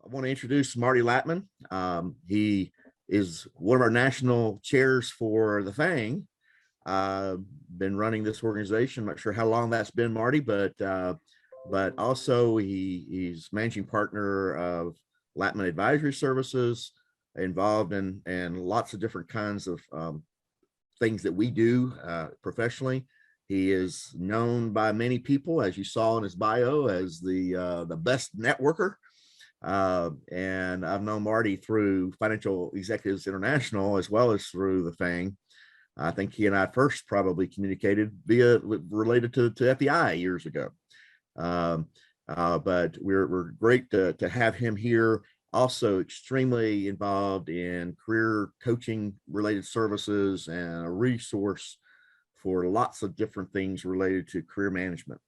I want to introduce Marty Latman. He is one of our national chairs for the FENG. Been running this organization. I'm not sure how long that's been, Marty, but also he's managing partner of Latman Advisory Services, involved in lots of different kinds of things that we do professionally. He is known by many people, as you saw in his bio, as the best networker. And I've known Marty through Financial Executives International as well as through the FENG. I think he and I first probably communicated related to FEI years ago. But we're great to have him here. Also extremely involved in career coaching related services and a resource for lots of different things related to career management.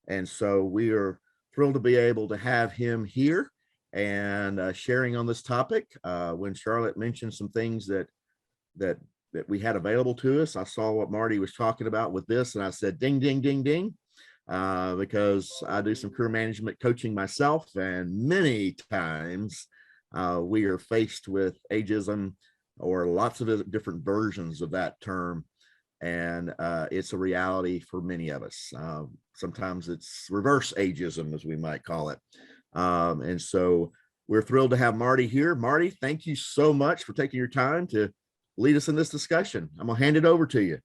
And so we are thrilled to be able to have him here and sharing on this topic. When Charlotte mentioned some things that we had available to us, I saw what Marty was talking about with this, and I said, ding, ding, ding, ding, because I do some career management coaching myself, and many times we are faced with ageism or lots of different versions of that term. And it's a reality for many of us. Sometimes it's reverse ageism, as we might call it. And so we're thrilled to have Marty here. Marty, thank you so much for taking your time to lead us in this discussion. I'm gonna hand it over to you.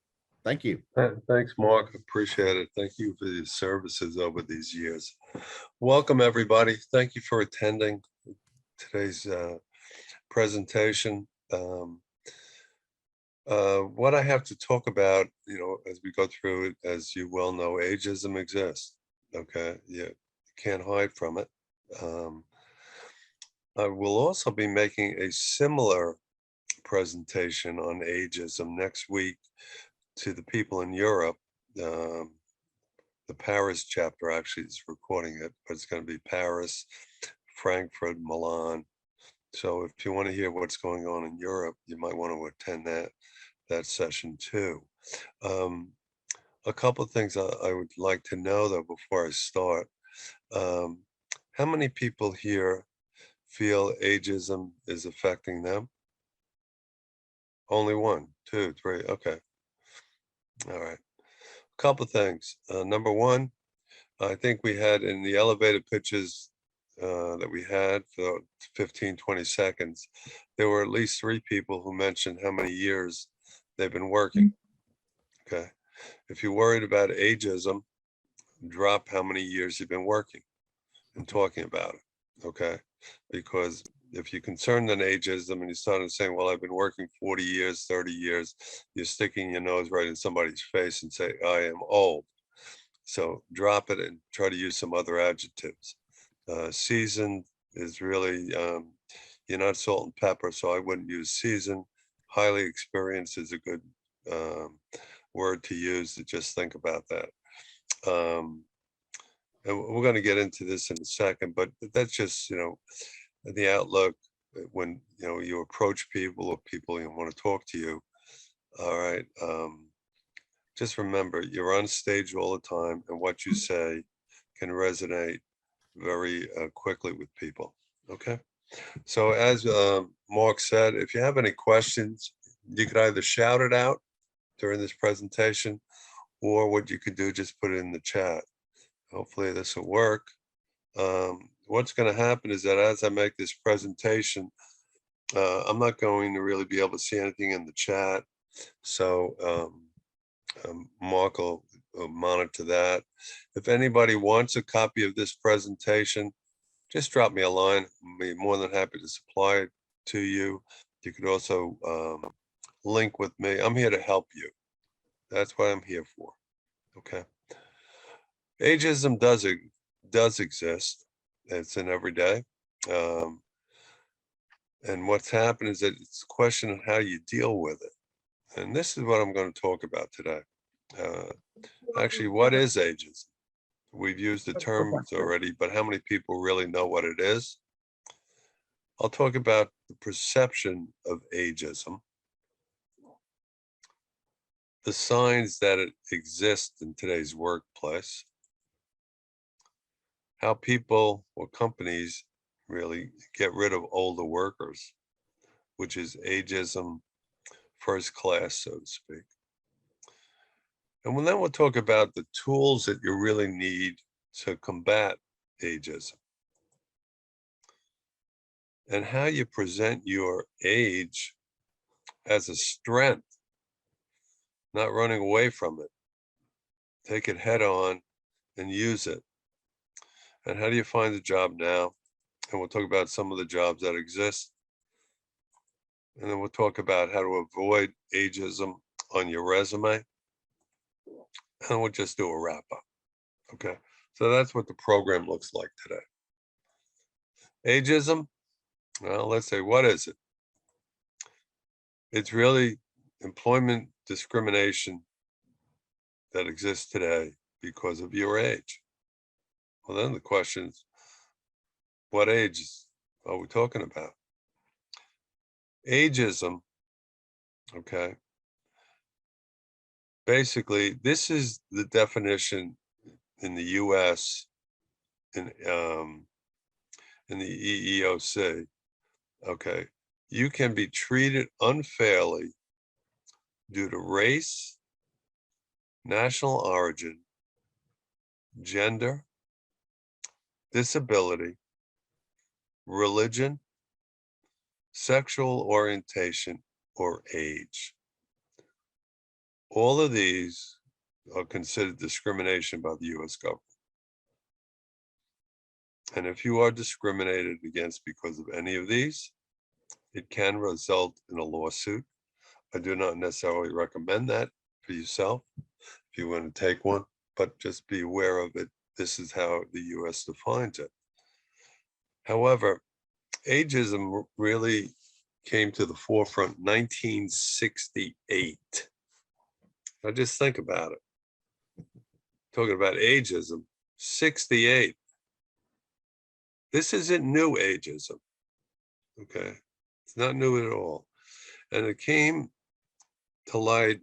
Thank you. Thanks, Mark. Appreciate it. Thank you for your services over these years. Welcome, everybody. Thank you for attending today's presentation. What I have to talk about, as we go through it, as you well know, ageism exists. Okay, you can't hide from it. I will also be making a similar presentation on ageism next week to the people in Europe. The Paris chapter actually is recording it, but it's going to be Paris, Frankfurt, Milan. So if you want to hear what's going on in Europe, you might want to attend that session too. A couple of things I would like to know though before I start. How many people here feel ageism is affecting them? Only one, two, three. Okay. All right. A couple of things. Number one, I think we had in the elevator pitches that we had for 15, 20 seconds, there were at least 3 people who mentioned how many years they've been working. Okay. If you're worried about ageism, drop how many years you've been working and talking about it. Okay. Because if you're concerned on ageism and you started saying, well, I've been working 40 years, 30 years, you're sticking your nose right in somebody's face and say, I am old. So drop it and try to use some other adjectives. Seasoned is really, you're not salt and pepper, so I wouldn't use seasoned. Highly experienced is a good word to use to just think about that. And we're going to get into this in a second, but that's just, the outlook when, you approach people or people want to talk to you. All right. Just remember, you're on stage all the time, and what you say can resonate very quickly with people. Okay. So as Mark said, if you have any questions, you could either shout it out during this presentation, or what you could do, just put it in the chat. Hopefully this will work. What's going to happen is that as I make this presentation, I'm not going to really be able to see anything in the chat. So Mark will monitor that. If anybody wants a copy of this presentation, just drop me a line. I'll be more than happy to supply it to you. You could also link with me. I'm here to help you. That's what I'm here for. Okay. Ageism does exist. It's in every day. And what's happened is that it's a question of how you deal with it. And this is what I'm going to talk about today. Actually, what is ageism? We've used the terms already, but how many people really know what it is? I'll talk about the perception of ageism, the signs that it exists in today's workplace, how people or companies really get rid of older workers, which is ageism first class, so to speak. And then we'll talk about the tools that you really need to combat ageism and how you present your age as a strength, not running away from it. Take it head on and use it. And how do you find a job now? And we'll talk about some of the jobs that exist. And then we'll talk about how to avoid ageism on your resume. And we'll just do a wrap up. Okay. So that's what the program looks like today. Ageism, well, let's say, what is it? It's really employment discrimination that exists today because of your age. Well, then the question is, what age are we talking about? Ageism, okay. Basically, this is the definition in the US in the EEOC. Okay, you can be treated unfairly due to race, national origin, gender, disability, religion, sexual orientation, or age. All of these are considered discrimination by the US government. And if you are discriminated against because of any of these, it can result in a lawsuit. I do not necessarily recommend that for yourself if you want to take one, but just be aware of it. This is how the US defines it. However, ageism really came to the forefront in 1968. Now just think about it. Talking about ageism, 68. This isn't new ageism, okay? It's not new at all. And it came to light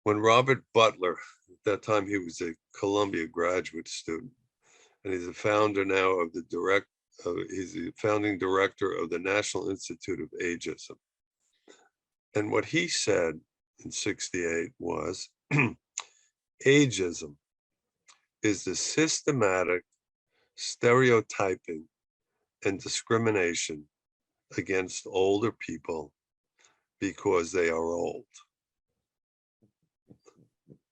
when Robert Butler, at that time he was a Columbia graduate student, and he's a founder now of he's the founding director of the National Institute of Ageism. And what he said in 68 was, ageism is the systematic stereotyping and discrimination against older people because they are old.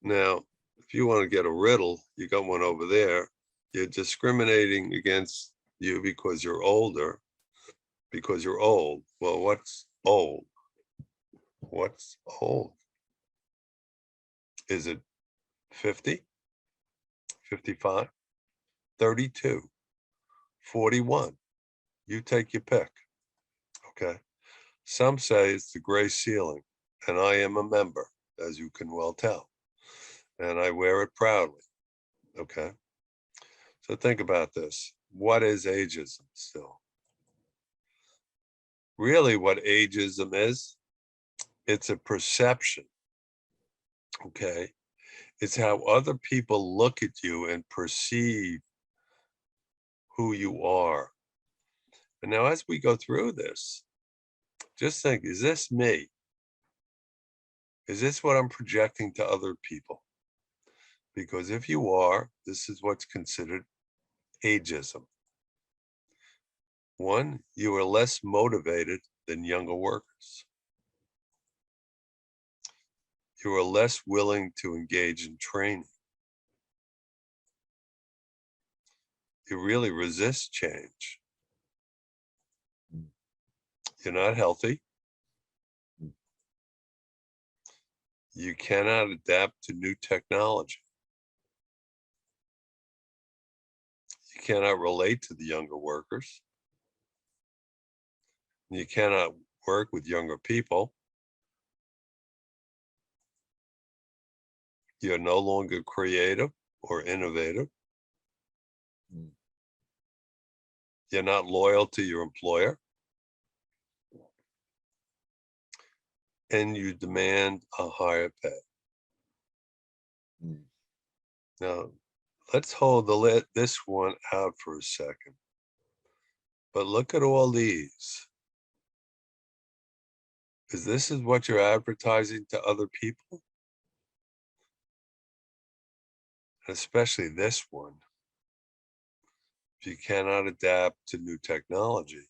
Now, if you want to get a riddle, you got one over there. You're discriminating against you because you're older, because you're old. Well, what's old? What's old? Is it 50, 55, 32, 41? You take your pick, okay? Some say it's the gray ceiling, and I am a member, as you can well tell, and I wear it proudly, okay? So think about this. What is ageism still? Really what ageism is, it's a perception, okay? It's how other people look at you and perceive who you are. And now as we go through this, just think, is this me? Is this what I'm projecting to other people? Because if you are, this is what's considered ageism. One, you are less motivated than younger workers. You are less willing to engage in training. You really resist change. You're not healthy. You cannot adapt to new technology. You cannot relate to the younger workers. You cannot work with younger people. You're no longer creative or innovative. You're not loyal to your employer. And you demand a higher pay. Now, let's hold this one out for a second. But look at all these. This is what you're advertising to other people? Especially this one. If you cannot adapt to new technology,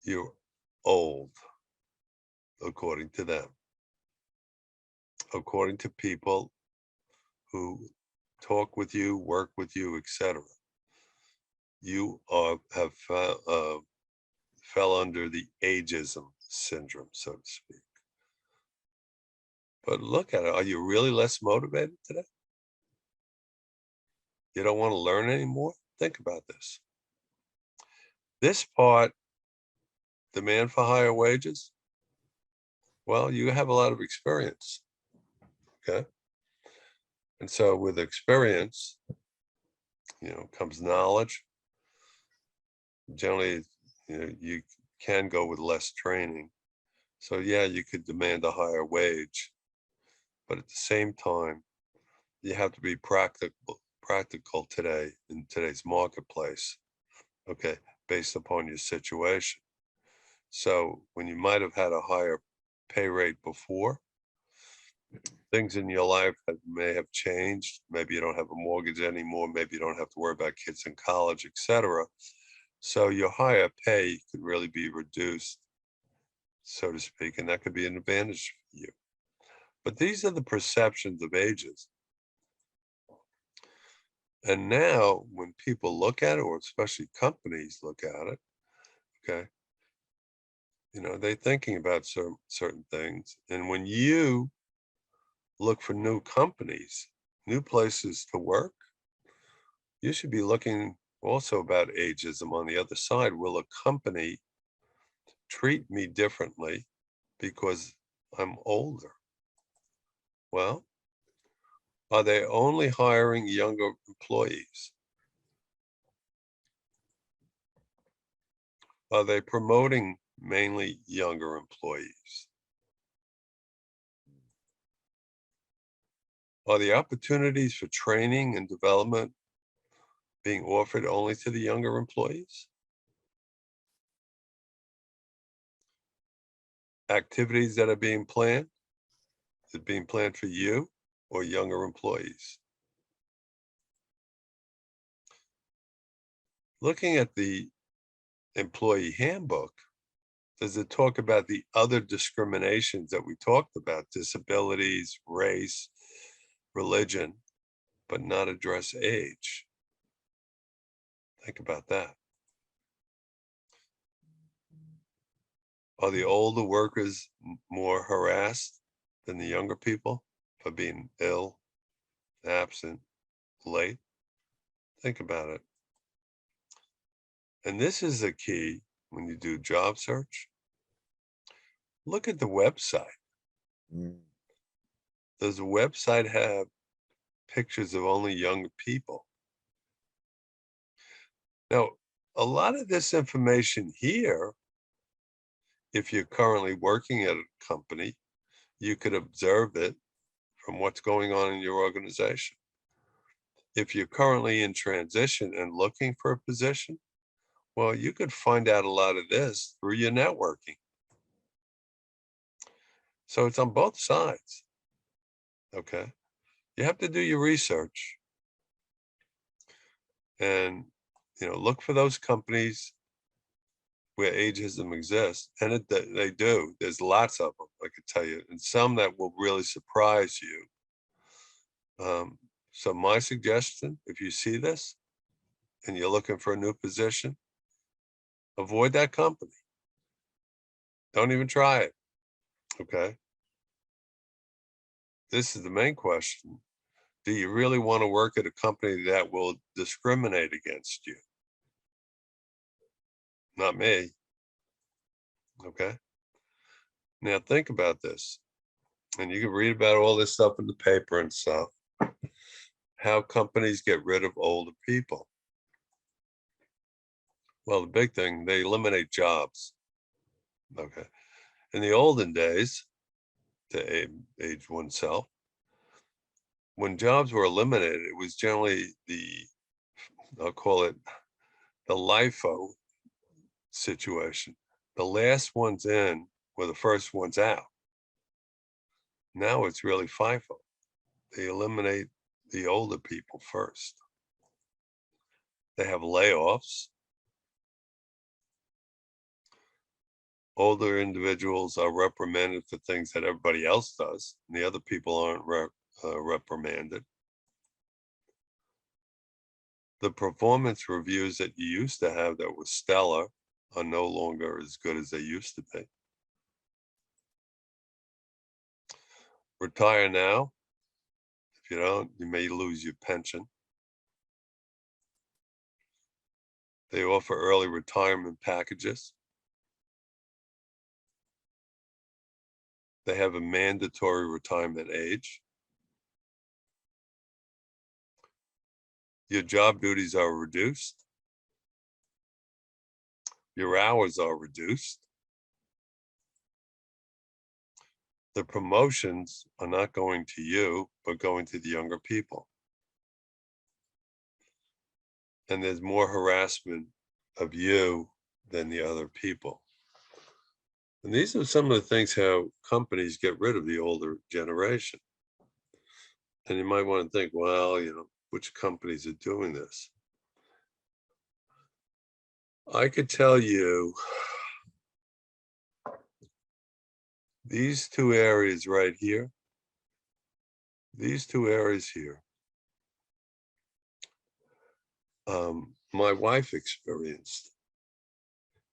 you're old, according to them. According to people who talk with you, work with you, etc. You have fell under the ageism syndrome, so to speak. But look at it. Are you really less motivated today? You don't want to learn anymore? Think about this. This part, demand for higher wages. Well, you have a lot of experience. Okay. And so with experience, comes knowledge. Generally, you can go with less training. So yeah, you could demand a higher wage, but at the same time, you have to be practical today in today's marketplace, okay, based upon your situation. So when you might have had a higher pay rate before, things in your life may have changed. Maybe you don't have a mortgage anymore. Maybe you don't have to worry about kids in college, etc. So your higher pay could really be reduced, so to speak, and that could be an advantage for you. But these are the perceptions of ageism. And now when people look at it, or especially companies look at it, okay, they're thinking about certain things. And when you look for new companies, new places to work, you should be looking also about ageism on the other side. Will a company treat me differently because I'm older? Well, are they only hiring younger employees? Are they promoting mainly younger employees? Are the opportunities for training and development being offered only to the younger employees? Activities that are being planned, is it being planned for you or younger employees? Looking at the employee handbook, does it talk about the other discriminations that we talked about, disabilities, race, religion, but not address age? Think about that. Are the older workers more harassed than the younger people for being ill, absent, late? Think about it. And this is the key when you do job search. Look at the website. Does the website have pictures of only young people? Now, a lot of this information here, if you're currently working at a company, you could observe it from what's going on in your organization. If you're currently in transition and looking for a position, well, you could find out a lot of this through your networking. So it's on both sides, okay? You have to do your research and, look for those companies where ageism exists, and they do. There's lots of them, I could tell you, and some that will really surprise you. So my suggestion, if you see this and you're looking for a new position, avoid that company. Don't even try it, okay? This is the main question. Do you really want to work at a company that will discriminate against you? Not me, okay? Now think about this, and you can read about all this stuff in the paper and stuff, how companies get rid of older people. Well, the big thing, they eliminate jobs, okay? In the olden days, to age oneself, when jobs were eliminated, it was generally I'll call it the LIFO situation. The last ones in were the first ones out. Now it's really FIFO. They eliminate the older people first. They have layoffs. Older individuals are reprimanded for things that everybody else does, and the other people aren't reprimanded. The performance reviews that you used to have that were stellar are no longer as good as they used to be. Retire now. If you don't, you may lose your pension. They offer early retirement packages. They have a mandatory retirement age. Your job duties are reduced. Your hours are reduced. The promotions are not going to you, but going to the younger people. And there's more harassment of you than the other people. And these are some of the things how companies get rid of the older generation. And you might want to think, well, you know, which companies are doing this? I could tell you these two areas right here, these two areas here, my wife experienced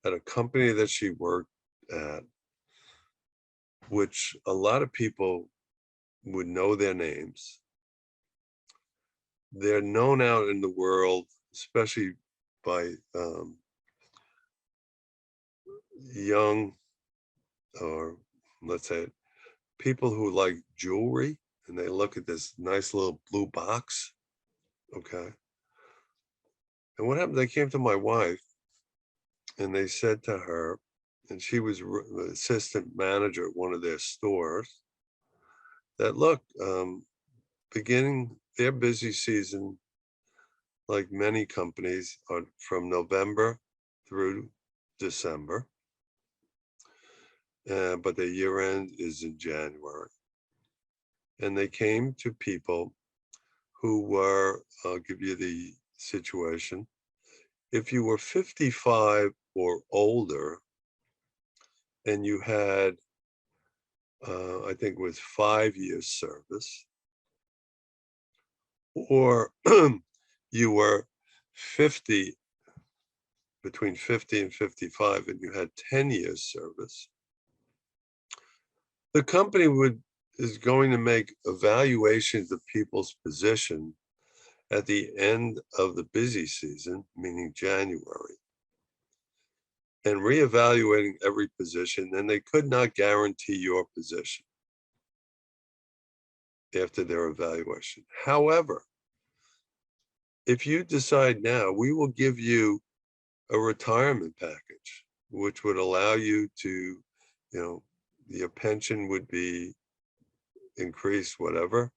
at a company that she worked at, which a lot of people would know their names. They're known out in the world, especially by young, or let's say people who like jewelry, and they look at this nice little blue box. Okay. And what happened? They came to my wife and they said to her, and she was the assistant manager at one of their stores, that look, beginning their busy season, like many companies, are from November through December, but the year end is in January. And they came to people who were, I'll give you the situation. If you were 55 or older, and you had, I think it was 5 years service, or you were 50, between 50 and 55, and you had 10 years service, the company is going to make evaluations of people's position at the end of the busy season, meaning January, and reevaluating every position, and they could not guarantee your position after their evaluation. However, if you decide now, we will give you a retirement package, which would allow you to, you know, your pension would be increased, whatever.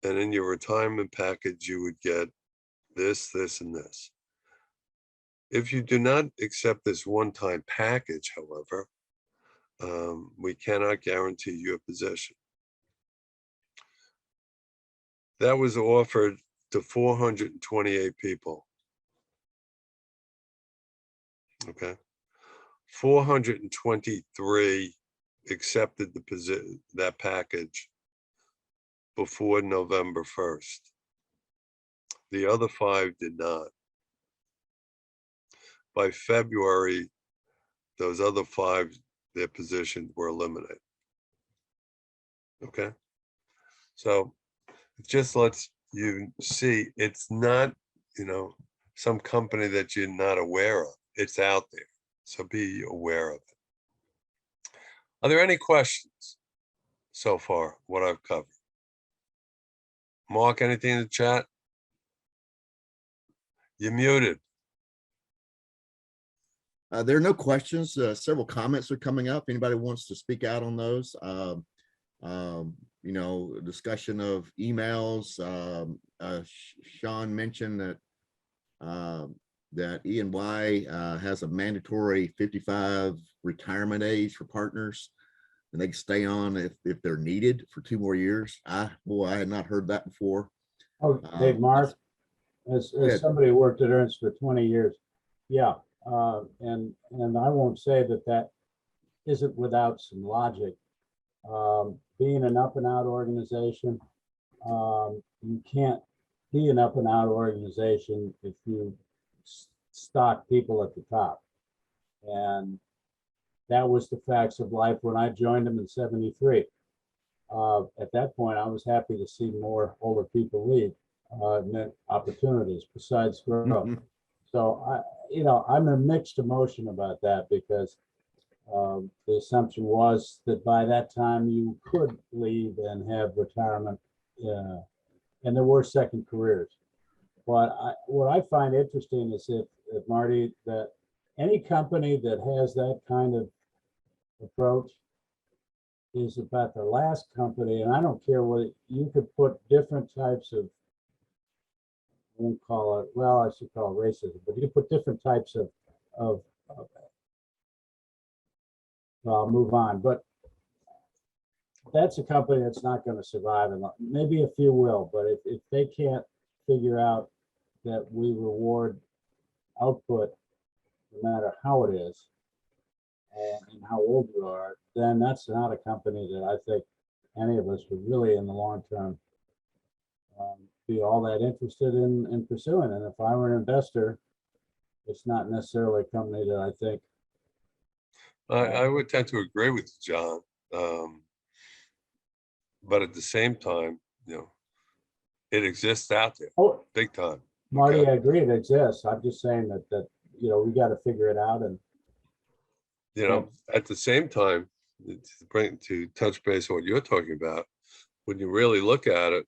And in your retirement package, you would get this, this, and this. If you do not accept this one-time package, however, we cannot guarantee you a position. That was offered to 428 people. Okay. 423 accepted that package before November 1st. The other 5 did not. By February, those other 5, their positions were eliminated. Okay. So it just lets you see it's not, you know, some company that you're not aware of. It's out there. So be aware of it. Are there any questions so far, what I've covered? Mark, anything in the chat? You're muted. There are no questions. Several comments are coming up. Anybody wants to speak out on those? You know, discussion of emails. Sean mentioned that that E&Y has a mandatory 55 retirement age for partners, and they can stay on if they're needed for 2 more years. Boy, I had not heard that before. Oh, hey, Mark, as somebody who worked at Ernst for 20 years, yeah, and I won't say that that isn't without some logic. Being an up and out organization, you can't be an up and out organization if you stock people at the top. And that was the facts of life when I joined them in '73. At that point, I was happy to see more older people leave. It meant opportunities besides growth. So I'm in mixed emotion about that, because the assumption was that by that time you could leave and have retirement, and there were second careers. But what I find interesting is if Marty, that any company that has that kind of approach is about the last company, and I don't care what you could put different types of, I won't call it, well, I should call it racism, but you can put different types of I'll move on, but that's a company that's not going to survive, and maybe a few will, but if they can't figure out that we reward output no matter how it is and how old you are, then that's not a company that I think any of us would really in the long term be all that interested in pursuing. And if I were an investor, it's not necessarily a company that I think. I would tend to agree with you, John. But at the same time, it exists out there, big time. Marty, okay. I agree it exists. I'm just saying that we got to figure it out. And at the same time, to touch base on what you're talking about, when you really look at it,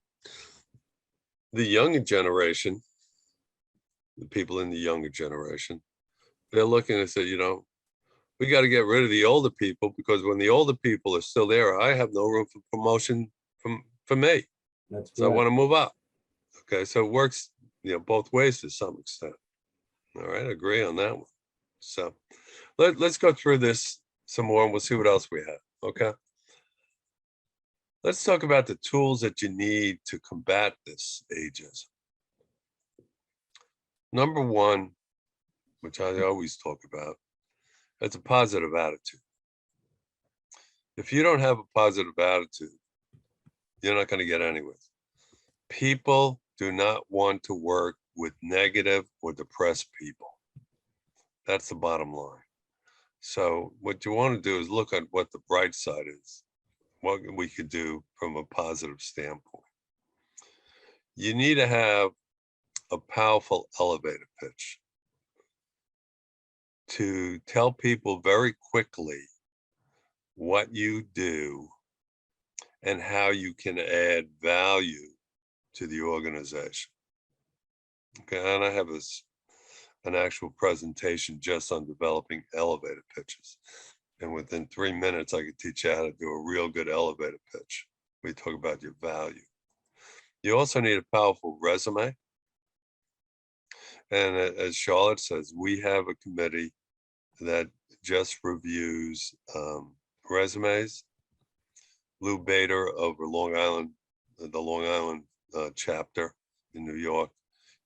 the younger generation, the people in the younger generation, they're looking and say, we got to get rid of the older people, because when the older people are still there, I have no room for promotion for me. That's so right. I want to move up. Okay, so it works, both ways to some extent. All right, I agree on that one. So let's go through this some more, and we'll see what else we have. Okay. Let's talk about the tools that you need to combat this ageism. Number one, which I always talk about, that's a positive attitude. If you don't have a positive attitude, you're not going to get anywhere. People do not want to work with negative or depressed people. That's the bottom line. So what you want to do is look at what the bright side is, what we could do from a positive standpoint. You need to have a powerful elevator pitch to tell people very quickly what you do and how you can add value to the organization. Okay, and I have an actual presentation just on developing elevator pitches. And within 3 minutes, I could teach you how to do a real good elevator pitch. We talk about your value. You also need a powerful resume. And as Charlotte says, we have a committee that just reviews resumes. Lou Bader over Long Island, the Long Island chapter in New York,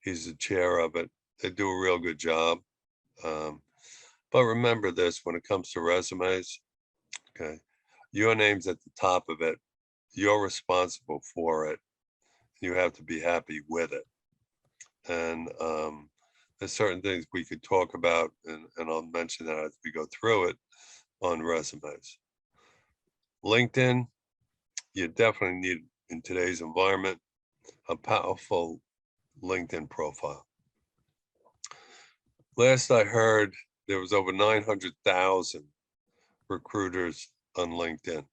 he's the chair of it. They do a real good job. But remember this, when it comes to resumes, okay, your name's at the top of it. You're responsible for it. You have to be happy with it. And there's certain things we could talk about, and I'll mention that as we go through it on resumes. LinkedIn, you definitely need, in today's environment, a powerful LinkedIn profile. Last I heard, there was over 900,000 recruiters on LinkedIn.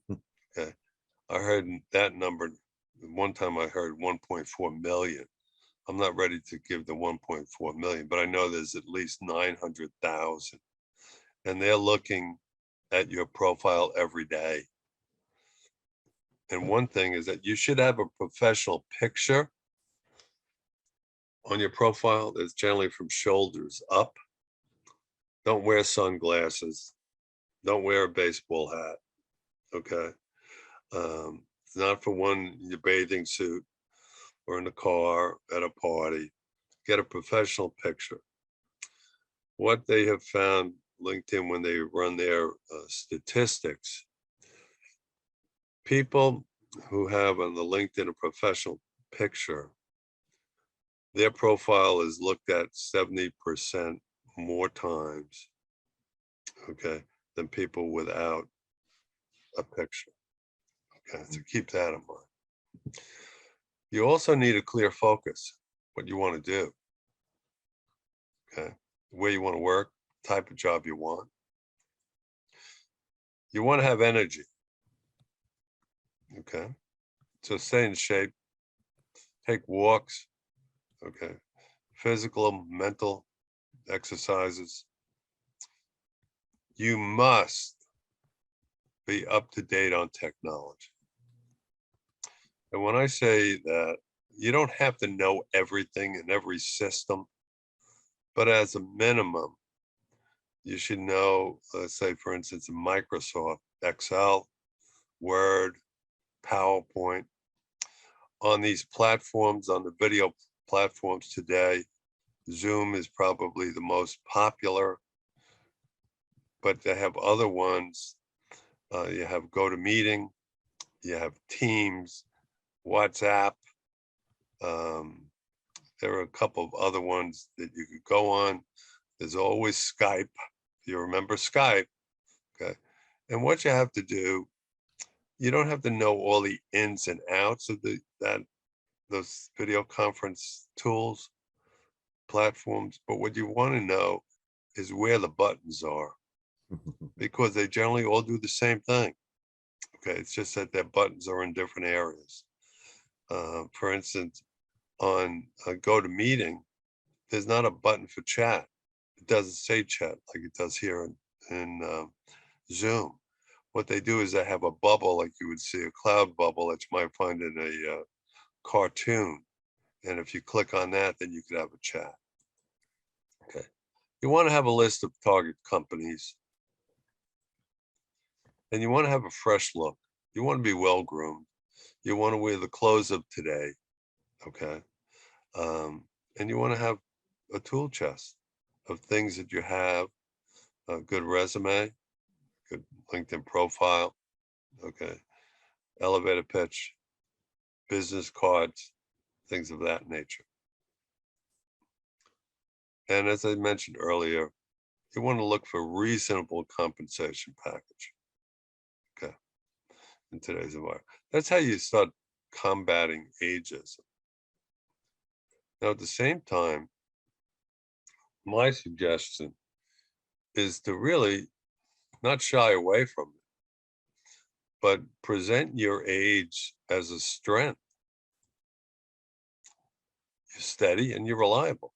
Okay, I heard that number. One time I heard 1.4 million. I'm not ready to give the 1.4 million, but I know there's at least 900,000. And they're looking at your profile every day. And one thing is that you should have a professional picture on your profile that's generally from shoulders up. Don't wear sunglasses. Don't wear a baseball hat. Okay. It's not for one in your bathing suit or in the car at a party. Get a professional picture. What they have found, LinkedIn, when they run their statistics, people who have on the LinkedIn a professional picture, their profile is looked at 70% more times, okay, than people without a picture. Okay, so keep that in mind. You also need a clear focus, what you want to do. Okay, where you want to work, type of job you want. You want to have energy. Okay, so stay in shape, take walks, okay, physical, mental exercises. You must be up to date on technology. And when I say that, you don't have to know everything in every system, but as a minimum, you should know, let's say, for instance, Microsoft, Excel, Word, PowerPoint. On these platforms, on the video platforms today, Zoom is probably the most popular, but they have other ones. You have GoToMeeting, you have Teams, WhatsApp. There are a couple of other ones that you could go on. There's always Skype. If you remember Skype, okay. And what you have to do, you don't have to know all the ins and outs of those video conference tools, platforms, but what you want to know is where the buttons are, because they generally all do the same thing. Okay, it's just that their buttons are in different areas. For instance, on GoToMeeting, there's not a button for chat. It doesn't say chat like it does here in Zoom. What they do is they have a bubble, like you would see a cloud bubble that you might find in a cartoon. And if you click on that, then you could have a chat. Okay. You want to have a list of target companies. And you want to have a fresh look. You want to be well groomed. You want to wear the clothes of today. Okay. And you want to have a tool chest of things that you have, a good resume, good LinkedIn profile, okay, elevator pitch, business cards, things of that nature. And as I mentioned earlier, you want to look for reasonable compensation package, okay, in today's environment. That's how you start combating ageism. Now, at the same time, my suggestion is to really not shy away from it, but present your age as a strength. You're steady and you're reliable.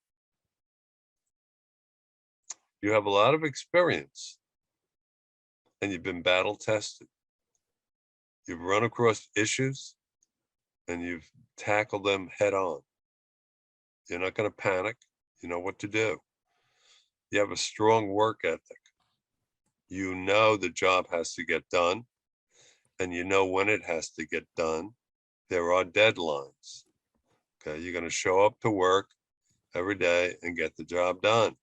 You have a lot of experience and you've been battle tested. You've run across issues and you've tackled them head on. You're not going to panic. You know what to do. You have a strong work ethic. You know the job has to get done, and you know when it has to get done. There are deadlines. Okay, you're going to show up to work every day and get the job done.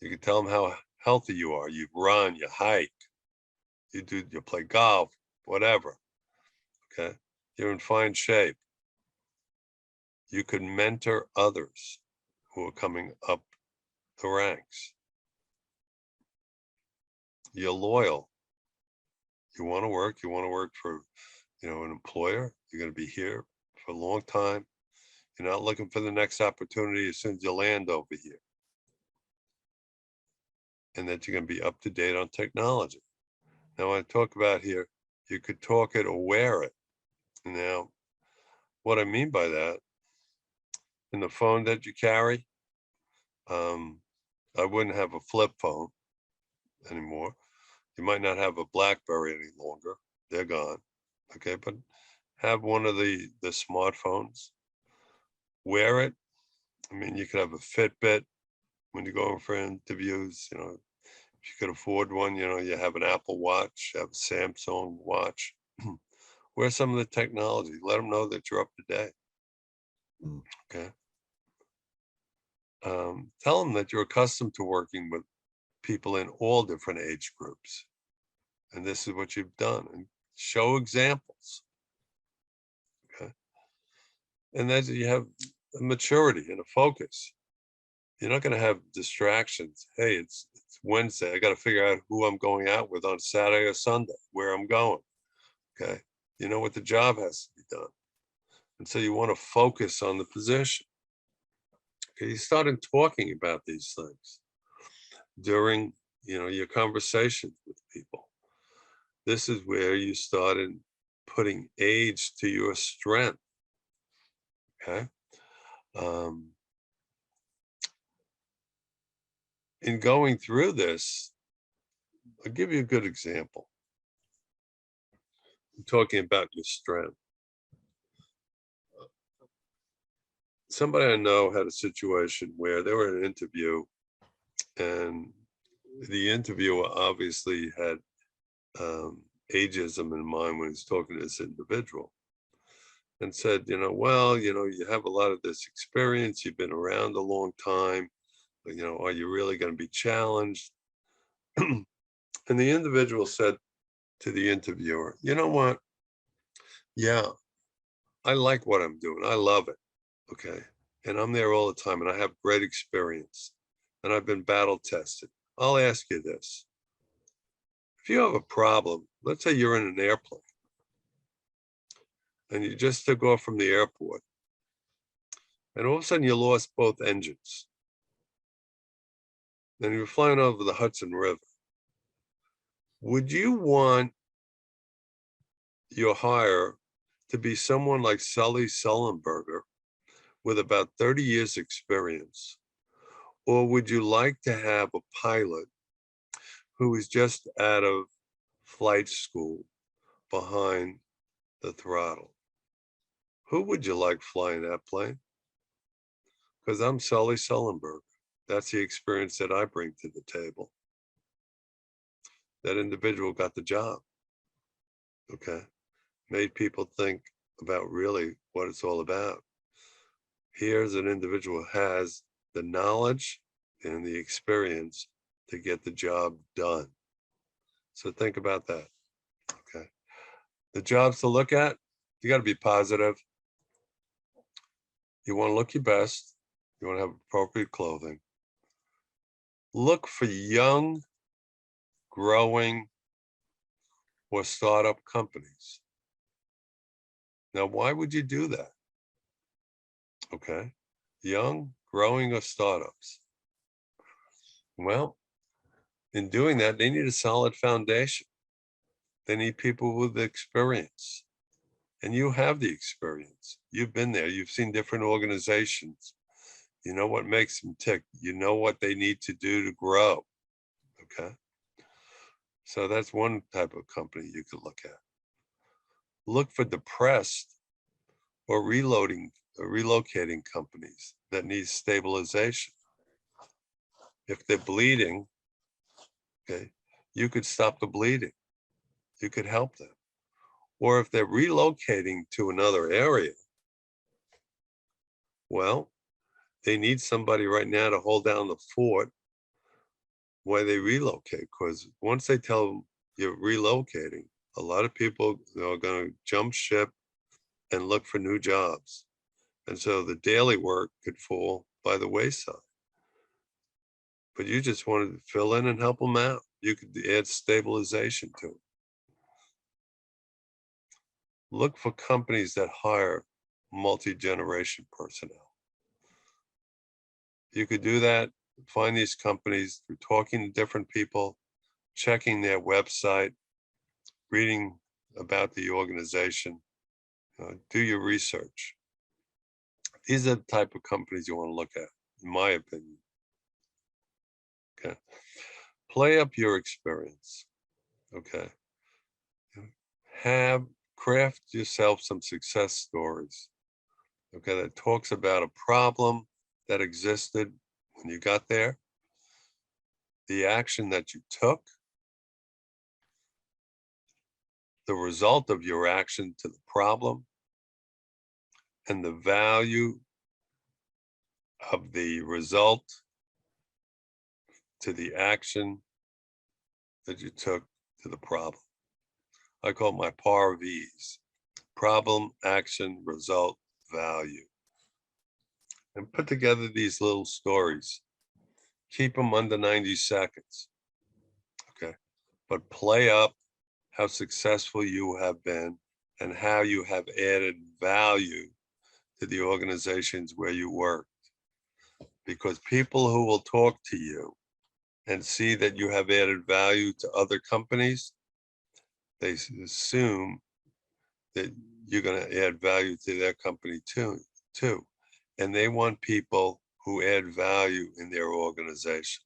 You can tell them how healthy you are. You run, you hike, you play golf, whatever. Okay, you're in fine shape. You could mentor others who are coming up the ranks. You're loyal. You want to work for, an employer. You're going to be here for a long time. You're not looking for the next opportunity as soon as you land over here. And that you're going to be up to date on technology. Now, when I talk about here, you could talk it or wear it. Now, what I mean by that, in the phone that you carry, I wouldn't have a flip phone anymore. You might not have a BlackBerry any longer. They're gone. Okay, but have one of the smartphones. wear it. I mean, you could have a Fitbit when you're going for interviews, you know, if you could afford one, you know, you have an Apple Watch, you have a Samsung watch. Wear some of the technology. Let them know that you're up to date. Okay. Tell them that you're accustomed to working with people in all different age groups. And this is what you've done. And show examples. Okay. And then you have a maturity and a focus. You're not going to have distractions. Hey, it's Wednesday. I got to figure out who I'm going out with on Saturday or Sunday, where I'm going. Okay. You know what the job has to be done. And so you want to focus on the position. Okay. You started talking about these things during, you know, your conversations with people. This is where you started putting age to your strength. Okay. In going through this, I'll give you a good example. I'm talking about your strength. Somebody I know had a situation where they were in an interview, and the interviewer obviously had ageism in mind when he's talking to this individual, and said, you know, well, you know, you have a lot of this experience, you've been around a long time, but, you know, are you really going to be challenged? And the individual said to the interviewer, you know what? Yeah, I like what I'm doing. I love it. Okay. And I'm there all the time and I have great experience and I've been battle tested. I'll ask you this. If you have a problem, let's say you're in an airplane and you just took off from the airport and all of a sudden you lost both engines. Then you're flying over the Hudson River. Would you want your hire to be someone like Sully Sullenberger with about 30 years experience? Or would you like to have a pilot who is just out of flight school behind the throttle? Who would you like flying that plane? Because I'm Sully Sullenberger. That's the experience that I bring to the table. That individual got the job. Okay. Made people think about really what it's all about. Here's an individual who has the knowledge and the experience to get the job done. So think about that. Okay. The jobs to look at, you got to be positive. You want to look your best. You want to have appropriate clothing. Look for young, growing, or startup companies. Now, why would you do that? Okay. Young, growing, or startups. Well, in doing that, they need a solid foundation. They need people with experience. And you have the experience. You've been there. You've seen different organizations. You know what makes them tick. You know what they need to do to grow. Okay. So that's one type of company you could look at. Look for depressed or relocating companies that need stabilization. If they're bleeding, okay, you could stop the bleeding. You could help them. Or if they're relocating to another area, well, they need somebody right now to hold down the fort while they relocate. Because once they tell them you're relocating, a lot of people are going to jump ship and look for new jobs. And so the daily work could fall by the wayside. But you just wanted to fill in and help them out. You could add stabilization to it. Look for companies that hire multi-generation personnel. You could do that, find these companies through talking to different people, checking their website, reading about the organization, do your research. These are the type of companies you want to look at, in my opinion. Okay. Play up your experience. Okay. Craft yourself some success stories okay, that talks about a problem that existed when you got there, the action that you took, the result of your action to the problem, and the value of the result to the action that you took to the problem. I call it my PAR Vs: problem, action, result, value. And put together these little stories. Keep them under 90 seconds. Okay. But play up how successful you have been and how you have added value to the organizations where you work. Because people who will talk to you and see that you have added value to other companies, they assume that you're going to add value to their company too. And they want people who add value in their organization.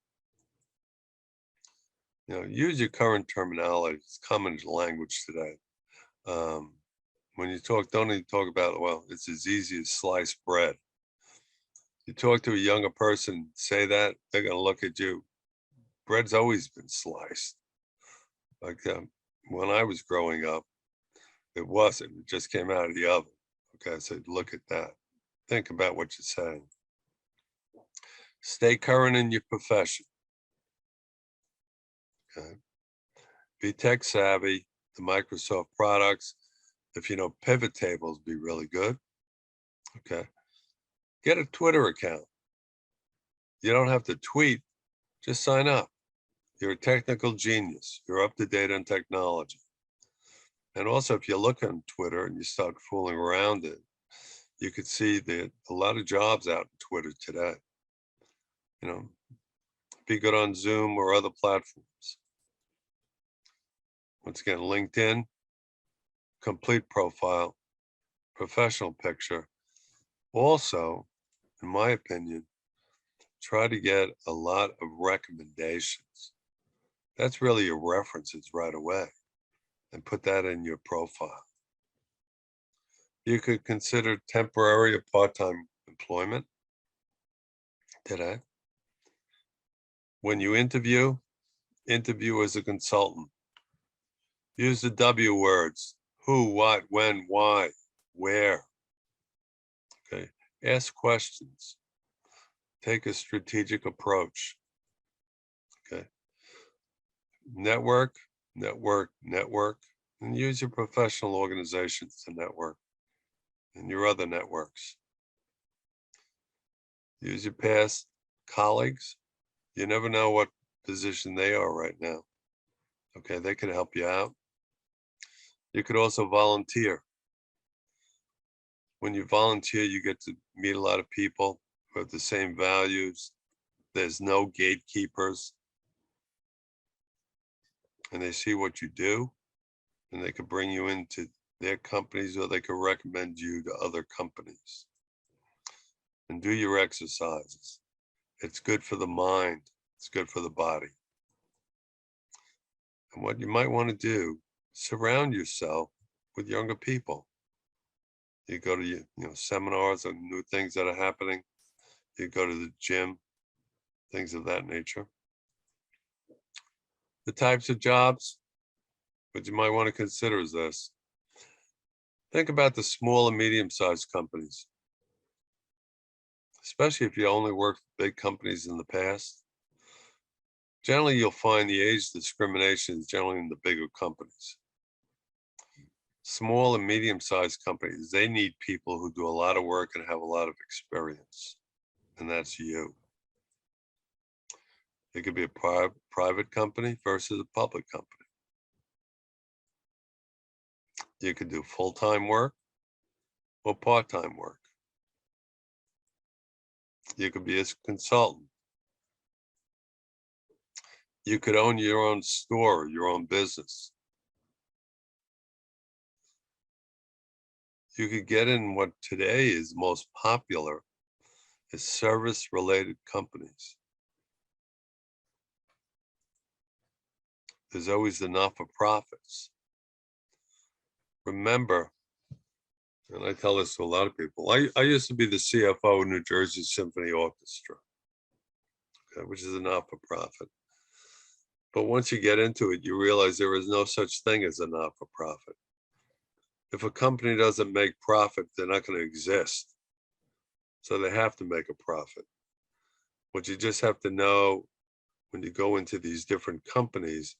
Use your current terminology. It's common language today. When you talk, don't even talk about, well, it's as easy as sliced bread. You talk to a younger person, say that, they're going to look at you. Bread's always been sliced. Like when I was growing up, it wasn't. It just came out of the oven. Okay, I said, look at that. Think about what you're saying. Stay current in your profession. Okay. Be tech savvy. The Microsoft products. If you know pivot tables, be really good. Okay. Get a Twitter account. You don't have to tweet. Just sign up. You're a technical genius. You're up to date on technology. And also, if you look on Twitter and you start fooling around it, you could see that a lot of jobs out in Twitter today. Be good on Zoom or other platforms. Once again, LinkedIn, complete profile, professional picture. Also, in my opinion, try to get a lot of recommendations. That's really your references right away, and put that in your profile. You could consider temporary or part-time employment today. When you interview as a consultant. Use the W words: who, what, when, why, where. Okay. Ask questions. Take a strategic approach. Okay. Network, and use your professional organizations to network and your other networks. Use your past colleagues. You never know what position they are right now. Okay, they could help you out. You could also volunteer. When you volunteer, you get to meet a lot of people who have the same values. There's no gatekeepers. And they see what you do, and they could bring you into their companies, or they could recommend you to other companies. And do your exercises. It's good for the mind. It's good for the body. And what you might want to do, surround yourself with younger people. You go to seminars on new things that are happening. You go to the gym, things of that nature. The types of jobs, what you might want to consider is this. Think about the small and medium-sized companies, especially if you only worked for big companies in the past. Generally, you'll find the age discrimination is generally in the bigger companies. Small and medium-sized companies, they need people who do a lot of work and have a lot of experience, and that's you. It could be a private company versus a public company. You could do full-time work or part-time work. You could be a consultant. You could own your own store, your own business. You could get in what today is most popular is service-related companies. There's always the not-for-profits. Remember, And I tell this to a lot of people. I used to be the CFO of New Jersey Symphony Orchestra, okay, which is a not-for-profit. But once you get into it, you realize there is no such thing as a not-for-profit. If a company doesn't make profit, they're not going to exist. So they have to make a profit. What you just have to know when you go into these different companies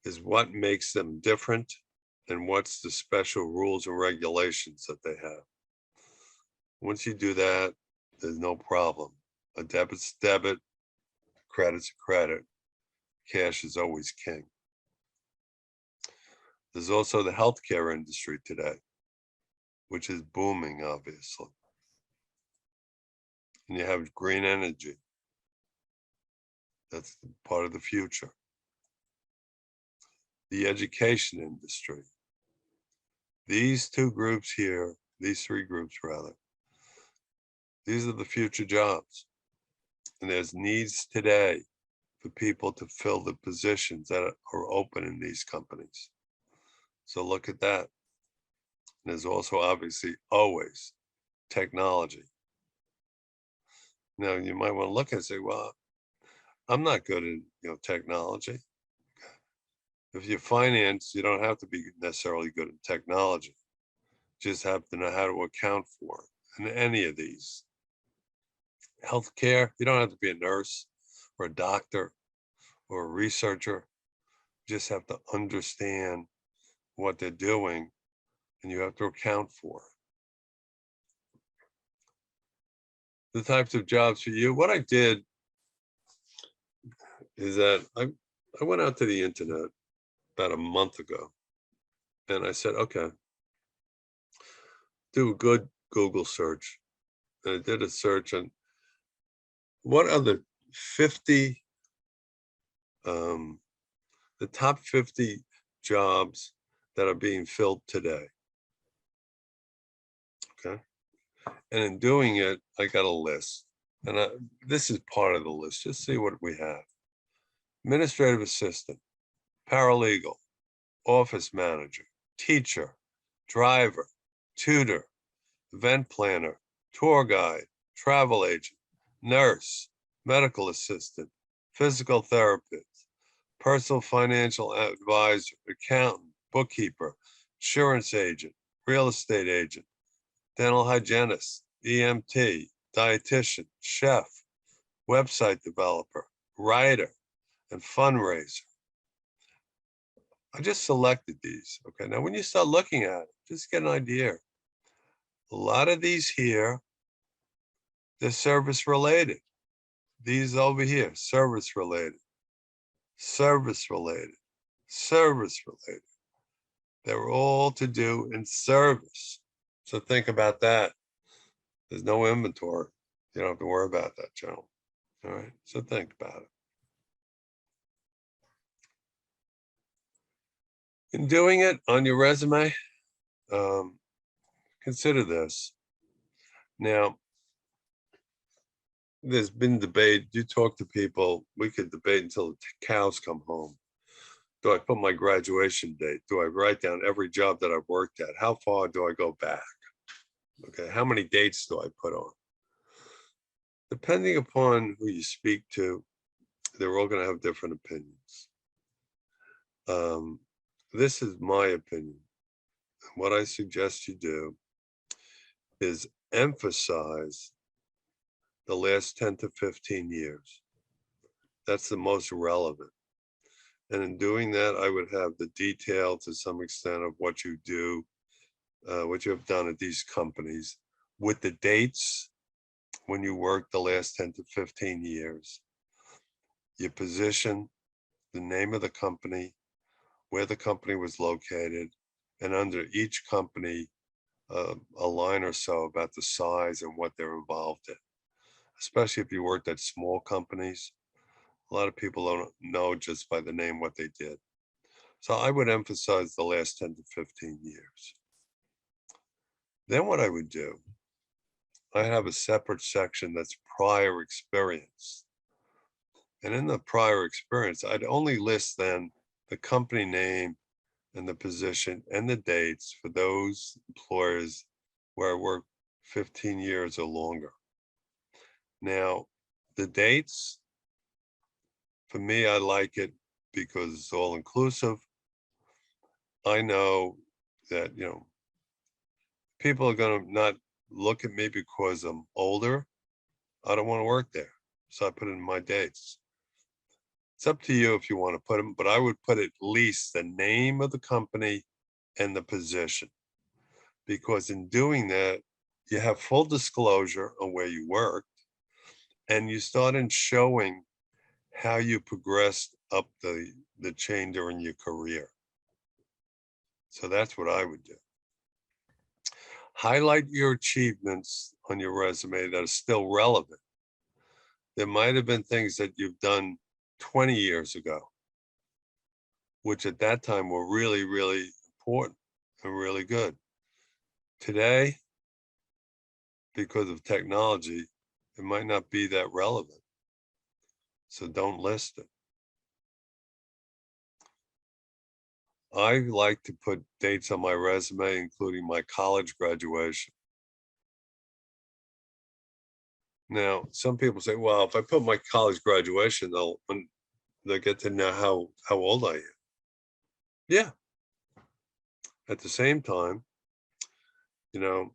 is what makes them different and what's the special rules and regulations that they have. Once you do that, there's no problem. A debit's debit, credit's a credit. Cash is always king. There's also the healthcare industry today, which is booming, obviously. And you have green energy. That's part of the future. The education industry. These two groups here, these three groups rather, these are the future jobs. And there's needs today for people to fill the positions that are open in these companies. So look at that. And there's also obviously always technology. Now you might want to look and say, well, I'm not good in technology. If you're finance, you don't have to be necessarily good in technology. You just have to know how to account for it. And any of these. Healthcare, you don't have to be a nurse or a doctor or a researcher. You just have to understand what they're doing and you have to account for it. The types of jobs for you, what I did is that I went out to the internet about a month ago and I said, okay, do a good Google search. And I did a search on what are the 50, the top 50 jobs that are being filled today. Okay. And in doing it, I got a list. And this is part of the list. Just see what we have. Administrative assistant, paralegal, office manager, teacher, driver, tutor, event planner, tour guide, travel agent, nurse, medical assistant, physical therapist, personal financial advisor, accountant, bookkeeper, insurance agent, real estate agent, dental hygienist, EMT, dietitian, chef, website developer, writer, and fundraiser. I just selected these. Okay, now when you start looking at it, just get an idea. A lot of these here, they're service related. These over here, service related, service related, service related. They're all to do in service. So think about that. There's no inventory. You don't have to worry about that, gentlemen. All right, so think about it. In doing it on your resume, consider this. Now, there's been debate. You talk to people, we could debate until the cows come home. Do I put my graduation date? Do I write down every job that I've worked at? How far do I go back? Okay, how many dates do I put on? Depending upon who you speak to, they're all going to have different opinions. This is my opinion. What I suggest you do is emphasize the last 10 to 15 years. That's the most relevant. And in doing that, I would have the detail to some extent of what you do, what you have done at these companies with the dates when you worked the last 10 to 15 years, your position, the name of the company, where the company was located, and under each company, a line or so about the size and what they're involved in. Especially if you worked at small companies, a lot of people don't know just by the name what they did. So I would emphasize the last 10 to 15 years. Then what I would do, I have a separate section that's prior experience. And in the prior experience, I'd only list then the company name and the position and the dates for those employers where I worked 15 years or longer. Now, the dates, for me, I like it because it's all inclusive. I know that, you know, people are going to not look at me because I'm older. I don't want to work there. So I put in my dates. It's up to you if you want to put them, but I would put at least the name of the company and the position. Because in doing that, you have full disclosure on where you worked, and you start in showing how you progressed up the chain during your career. So that's what I would do. Highlight your achievements on your resume that are still relevant. There might have been things that you've done 20 years ago, which at that time were really, really important and really good. Today, because of technology, it might not be that relevant. So don't list it. I like to put dates on my resume, including my college graduation. Now, some people say, well, if I put my college graduation, they'll get to know how old I am. Yeah. At the same time, you know,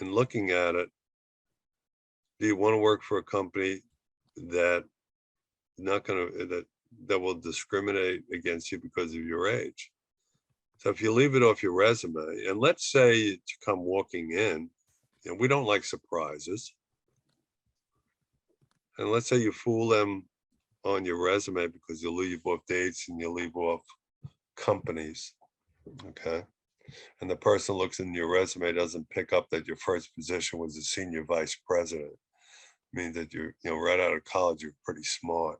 in looking at it, do you want to work for a company that that will discriminate against you because of your age? So if you leave it off your resume, and let's say you come walking in, and we don't like surprises, and let's say you fool them on your resume because you leave off dates and you leave off companies, okay? And the person looks in your resume, doesn't pick up that your first position was a senior vice president. It means that you're, right out of college, you're pretty smart.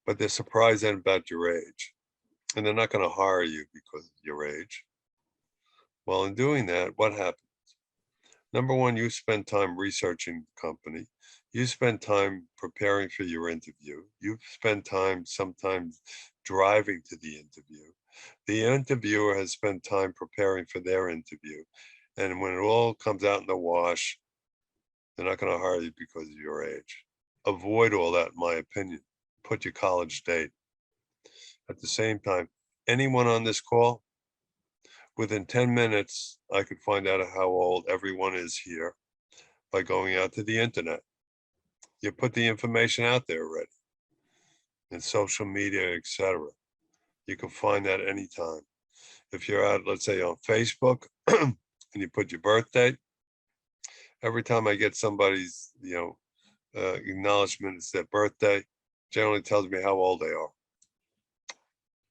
But they're surprised then about your age. And they're not going to hire you because of your age. Well, in doing that, what happens? Number one, you spend time researching the company. You spend time preparing for your interview. You spend time sometimes driving to the interview. The interviewer has spent time preparing for their interview. And when it all comes out in the wash, they're not going to hire you because of your age. Avoid all that, in my opinion. Put your college date. At the same time, anyone on this call, within 10 minutes, I could find out how old everyone is here by going out to the internet. You put the information out there already in social media, etc. You can find that anytime. If you're out, let's say on Facebook, and you put your birthday, every time I get somebody's, acknowledgement it's their birthday, generally tells me how old they are.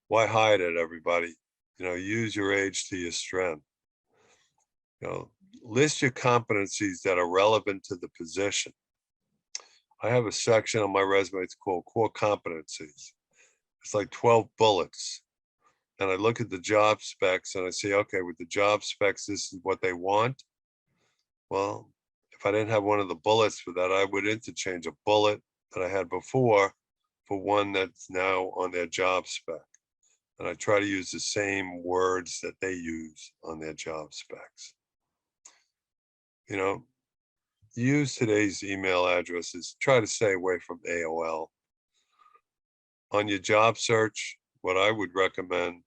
Why hide it, everybody? Use your age to your strength. List your competencies that are relevant to the position. I have a section on my resume, it's called core competencies. It's like 12 bullets. And I look at the job specs and I say, okay, with the job specs, this is what they want. Well, if I didn't have one of the bullets for that, I would interchange a bullet that I had before for one that's now on their job spec. And I try to use the same words that they use on their job specs. Use today's email addresses. Try to stay away from AOL. On your job search, what I would recommend